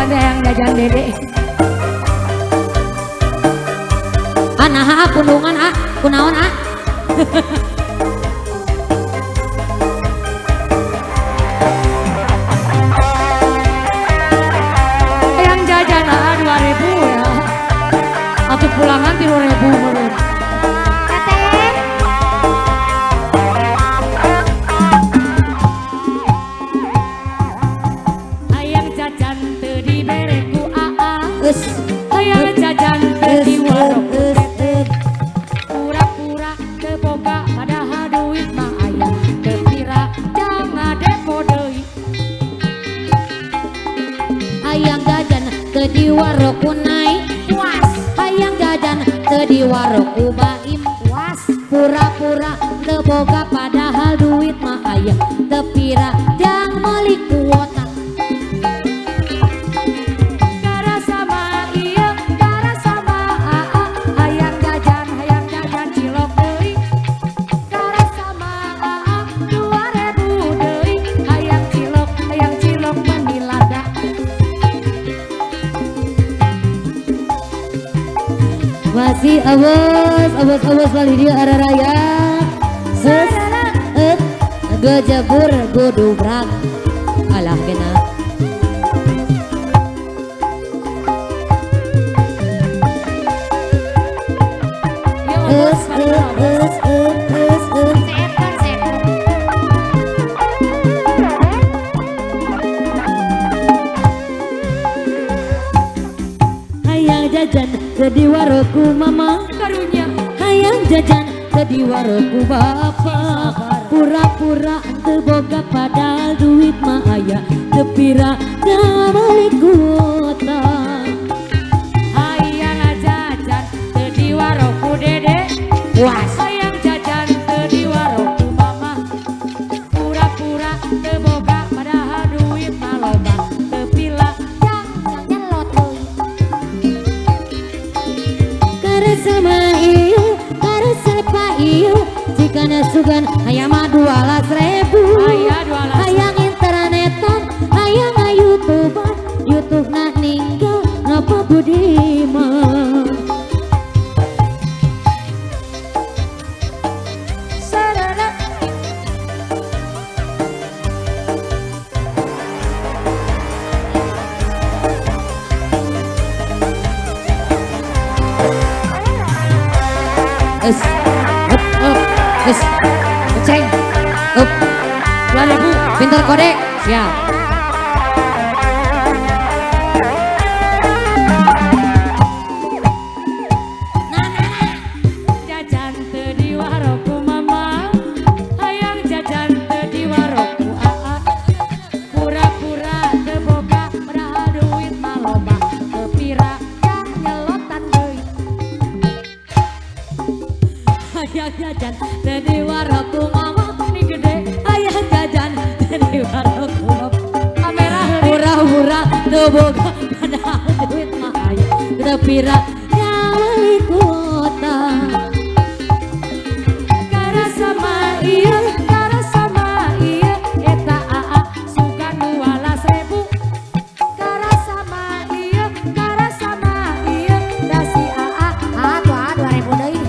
ganti yang jajan dede. Nah kundungan kunaon yang jajan 2.000 ya atau pulangan 3.000 menurut ayang jajan teu dibereku ayang jajan teu di warung di waroku naik puas hayang jajan teu di waroku baim puas pura-pura teu boga padahal duit mah aya teu pira jang meuli kuota karasa mah ieu karasa mah hayang jajan cilok deui karasa mah 2.000 deui hayang cilok menilada. Masih awas balik dia arah raya gejabur godobrak alah kena hayang jajan di waroku mama karunya hayang jajan di waroku bapak pura-pura teu boga padahal duit mah aya teu pira da meuli kuota hayang jajan di waroku dede puas hayang jajan di waroku mama pura-pura teu boga padahal duit mah loba teu pila sama iyo karesa pa iyo jikana sugan hayang mah 12.000 hayang internetan hayang YouTubean YouTube na ninggal ngapa budiman sarana ceng 2.000 pintar kode siap jajan teu di waroku mama hayang jajan teu di waroku pura-pura teu boga padahal duit mah loba teu pira yang nyelotan deui hayang jajan teu di waroku mama nih gede hayang jajan teu di waroku kamera pura-pura teu boga padahal duit mah aya teu pira yang meuli kuota karasa mah ieu eta sugan 12.000 karasa mah ieu da si 2.000 deui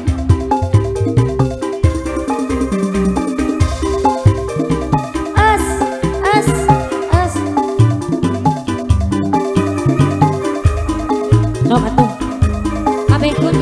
sok atuh kabeh ikut